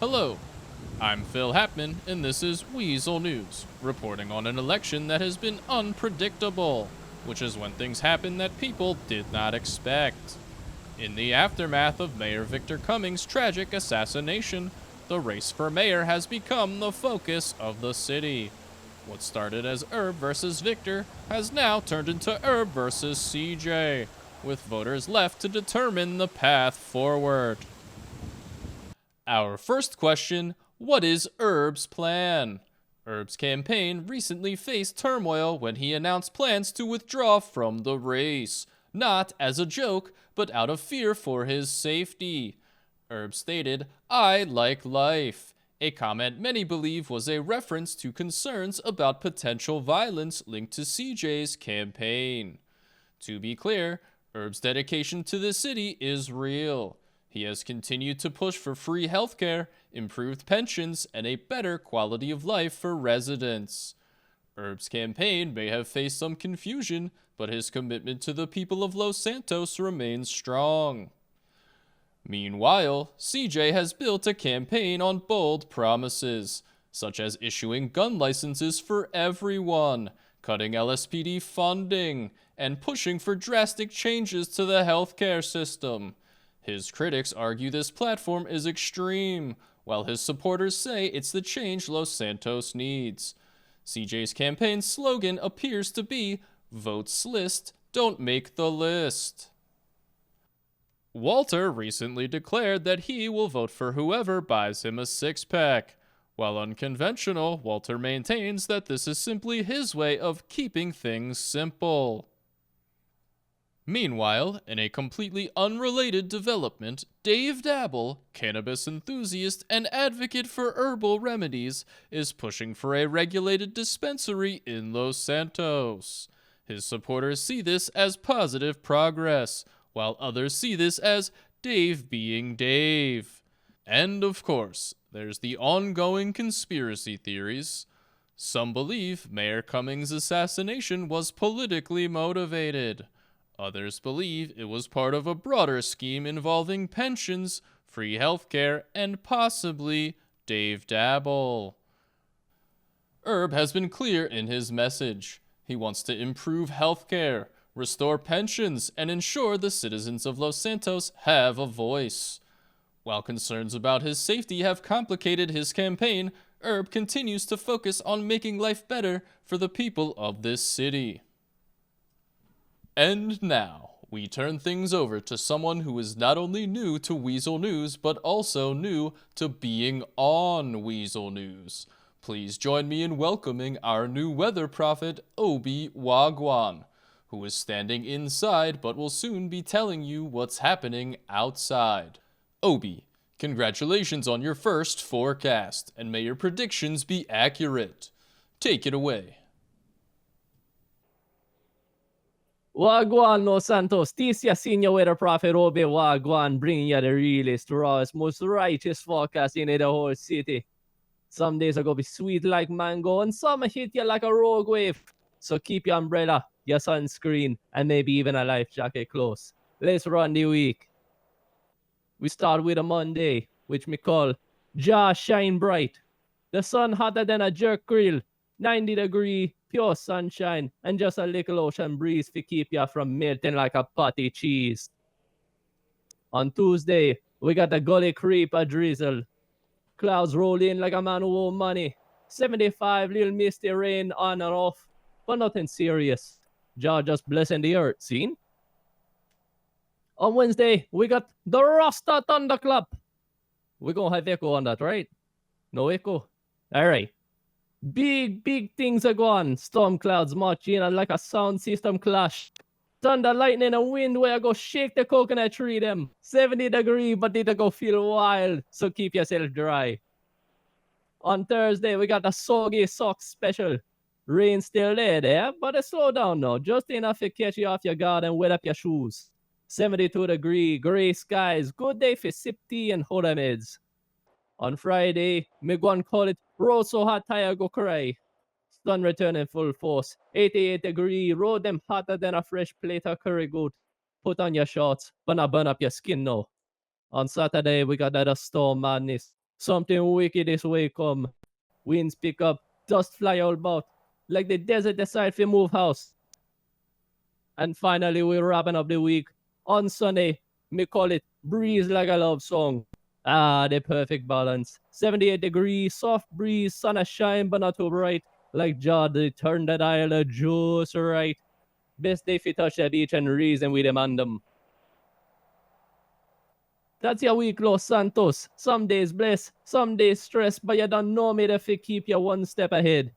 Hello, I'm Phil Hapman, and this is Weazel News, reporting on an election that has been unpredictable, which is when things happen that people did not expect. In the aftermath of Mayor Victor Cummings' tragic assassination, the race for mayor has become the focus of the city. What started as Herb versus Victor has now turned into Herb versus CJ, with voters left to determine the path forward. Our first question: what is Herb's plan? Herb's campaign recently faced turmoil when he announced plans to withdraw from the race, not as a joke, but out of fear for his safety. Herb stated, "I like life," a comment many believe was a reference to concerns about potential violence linked to CJ's campaign. To be clear, Herb's dedication to the city is real. He has continued to push for free healthcare, improved pensions, and a better quality of life for residents. Herb's campaign may have faced some confusion, but his commitment to the people of Los Santos remains strong. Meanwhile, CJ has built a campaign on bold promises, such as issuing gun licenses for everyone, cutting LSPD funding, and pushing for drastic changes to the healthcare system. His critics argue this platform is extreme, while his supporters say it's the change Los Santos needs. CJ's campaign slogan appears to be, "Votes list, don't make the list." Walter recently declared that he will vote for whoever buys him a six-pack. While unconventional, Walter maintains that this is simply his way of keeping things simple. Meanwhile, in a completely unrelated development, Dave Dabble, cannabis enthusiast and advocate for herbal remedies, is pushing for a regulated dispensary in Los Santos. His supporters see this as positive progress, while others see this as Dave being Dave. And of course, there's the ongoing conspiracy theories. Some believe Mayor Cummings' assassination was politically motivated. Others believe it was part of a broader scheme involving pensions, free healthcare, and possibly Dave Dabble. Herb has been clear in his message. He wants to improve healthcare, restore pensions, and ensure the citizens of Los Santos have a voice. While concerns about his safety have complicated his campaign, Herb continues to focus on making life better for the people of this city. And now, we turn things over to someone who is not only new to Weazel News, but also new to being on Weazel News. Please join me in welcoming our new weather prophet, Obi Wagwan, who is standing inside but will soon be telling you what's happening outside. Obi, congratulations on your first forecast, and may your predictions be accurate. Take it away. Wagwan Los Santos, this your senior weather prophet Obi Wagwan, bringing you the realest, rawest, most righteous forecast in the whole city. Some days are gonna be sweet like mango, and some hit you like a rogue wave. So keep your umbrella, your sunscreen, and maybe even a life jacket close. Let's run the week. We start with a Monday, which we call Jah Shine Bright. The sun hotter than a jerk grill, 90-degree, pure sunshine, and just a little ocean breeze to keep you from melting like a patty cheese. On Tuesday, we got the Gully Creeper drizzle. Clouds roll in like a man who owe money. 75 little misty rain on and off, but nothing serious. Jah just blessing the earth, seen? On Wednesday, we got the Rasta Thunderclap. We're gonna have echo on that, right? No echo? Alright. Big things are going. Storm clouds march in and like a sound system clash. Thunder, lightning, and wind where I go shake the coconut tree them. 70-degree, but it'll go feel wild, so keep yourself dry. On Thursday, we got the Soggy Socks special. Rain still there, but it slow down now. Just enough to catch you off your guard and wet up your shoes. 72-degree, gray skies. Good day for sip tea and hold meds. On Friday, me go and call it road so hot tire go cry. Sun returning full force. 88-degree, road them hotter than a fresh plate of curry goat. Put on your shorts, but not burn up your skin now. On Saturday, we got that storm madness. Something wicked this way come. Winds pick up, dust fly all about, like the desert decide to move house. And finally, we're wrapping up the week. On Sunday, me call it Breeze Like a Love Song. Ah, the perfect balance. 78 degrees, soft breeze, sun a shine, but not too bright. Like Jod, turn that dial just right. Best day fi touch the beach and reason we demand them. That's your week, Los Santos. Some days blessed, some days stressed, but you don't know me if you keep you one step ahead.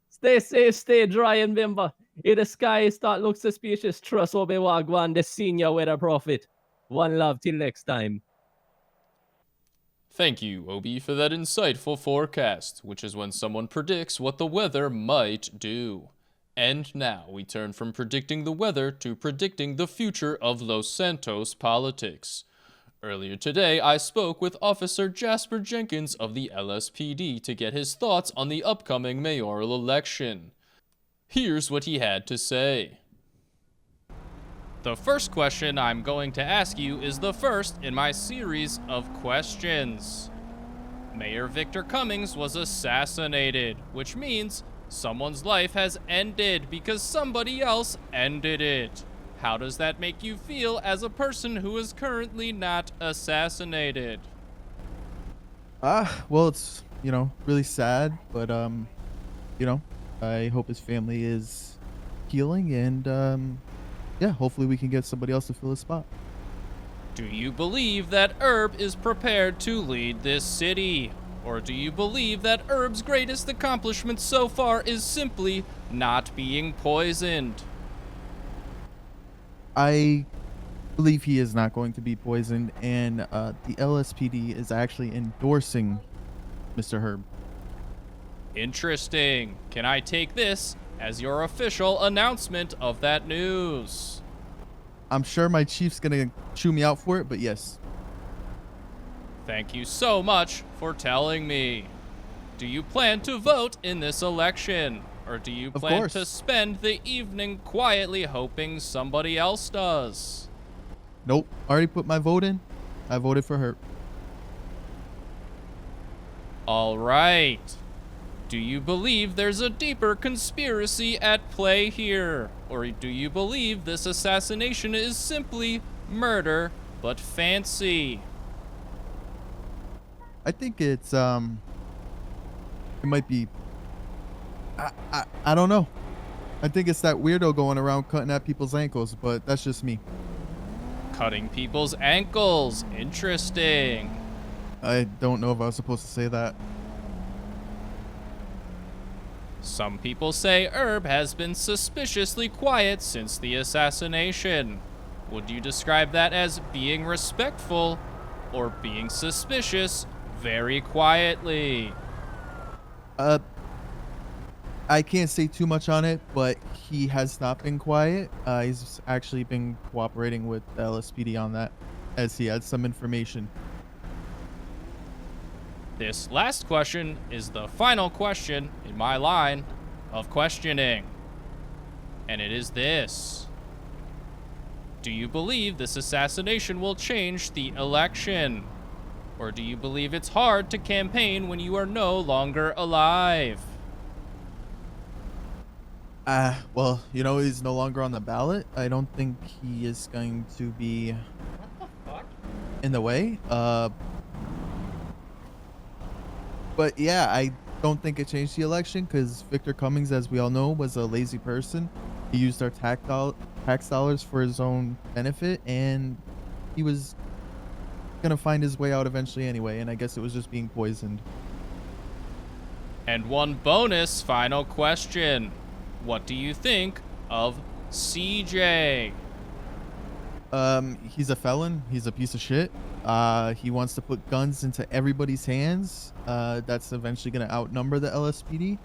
Stay safe, stay dry, and remember, if the sky start look suspicious, trust Obi Wagwan, the senior weather prophet. One love till next time. Thank you, Obi, for that insightful forecast, which is when someone predicts what the weather might do. And now we turn from predicting the weather to predicting the future of Los Santos politics. Earlier today, I spoke with Officer Jasper Jenkins of the LSPD to get his thoughts on the upcoming mayoral election. Here's what he had to say. The first question I'm going to ask you is the first in my series of questions. Mayor Victor Cummings was assassinated, which means someone's life has ended because somebody else ended it. How does that make you feel as a person who is currently not assassinated? Well, it's, really sad, but, I hope his family is healing and, yeah, hopefully we can get somebody else to fill his spot. Do you believe that Herb is prepared to lead this city? Or do you believe that Herb's greatest accomplishment so far is simply not being poisoned? I believe he is not going to be poisoned, and the LSPD is actually endorsing Mr. Herb. Interesting. Can I take this as your official announcement of that news? I'm sure my chief's gonna chew me out for it, but yes. Thank you so much for telling me. Do you plan to vote in this election? Or do you plan to spend the evening quietly hoping somebody else does? Nope. Already put my vote in. I voted for her. All right. Do you believe there's a deeper conspiracy at play here? Or do you believe this assassination is simply murder, but fancy? I think it's, it might be, I don't know. I think it's that weirdo going around cutting at people's ankles, but that's just me. Cutting people's ankles. Interesting. I don't know if I was supposed to say that. Some people say Herb has been suspiciously quiet since the assassination. Would you describe that as being respectful or being suspicious very quietly? I can't say too much on it, but he has not been quiet. He's actually been cooperating with the LSPD on that, as he had some information. This last question is the final question in my line of questioning. And it is this. Do you believe this assassination will change the election? Or do you believe it's hard to campaign when you are no longer alive? Well, he's no longer on the ballot. I don't think he is going to be in the way. But yeah, I don't think it changed the election because Victor Cummings, as we all know, was a lazy person. He used our tax dollars for his own benefit, and he was gonna find his way out eventually anyway, and I guess it was just being poisoned. And one bonus final question. What do you think of CJ? He's a felon. He's a piece of shit. He wants to put guns into everybody's hands. That's eventually going to outnumber the LSPD.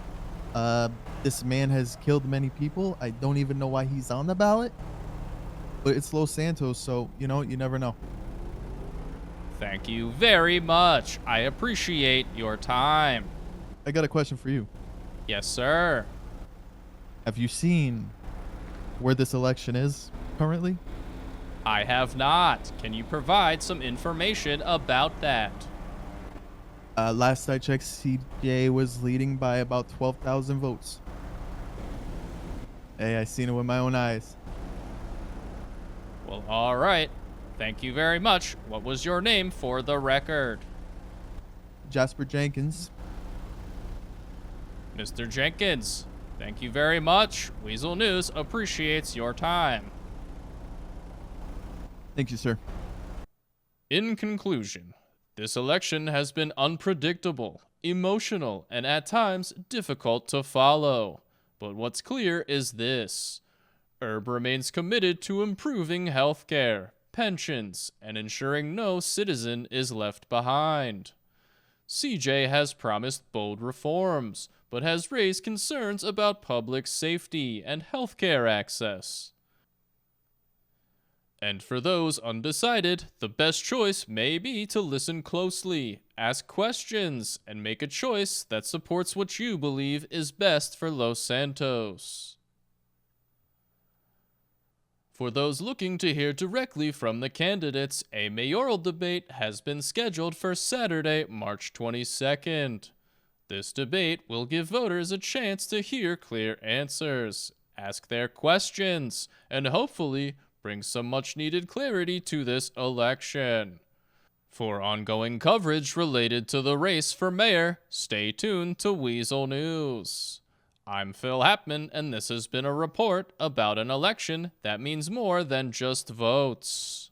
This man has killed many people. I don't even know why he's on the ballot. But it's Los Santos, so, you never know. Thank you very much. I appreciate your time. I got a question for you. Yes, sir. Have you seen where this election is currently? I have not. Can you provide some information about that? Last I checked, CJ was leading by about 12,000 votes. Hey, I seen it with my own eyes. Well, all right. Thank you very much. What was your name for the record? Jasper Jenkins. Mr. Jenkins, thank you very much. Weazel News appreciates your time. Thank you, sir. In conclusion, this election has been unpredictable, emotional, and at times difficult to follow. But what's clear is this. ERB remains committed to improving healthcare, pensions, and ensuring no citizen is left behind. CJ has promised bold reforms, but has raised concerns about public safety and healthcare access. And for those undecided, the best choice may be to listen closely, ask questions, and make a choice that supports what you believe is best for Los Santos. For those looking to hear directly from the candidates, a mayoral debate has been scheduled for Saturday, March 22nd. This debate will give voters a chance to hear clear answers, ask their questions, and hopefully bring some much-needed clarity to this election. For ongoing coverage related to the race for mayor, stay tuned to Weazel News. I'm Phil Hapman, and this has been a report about an election that means more than just votes.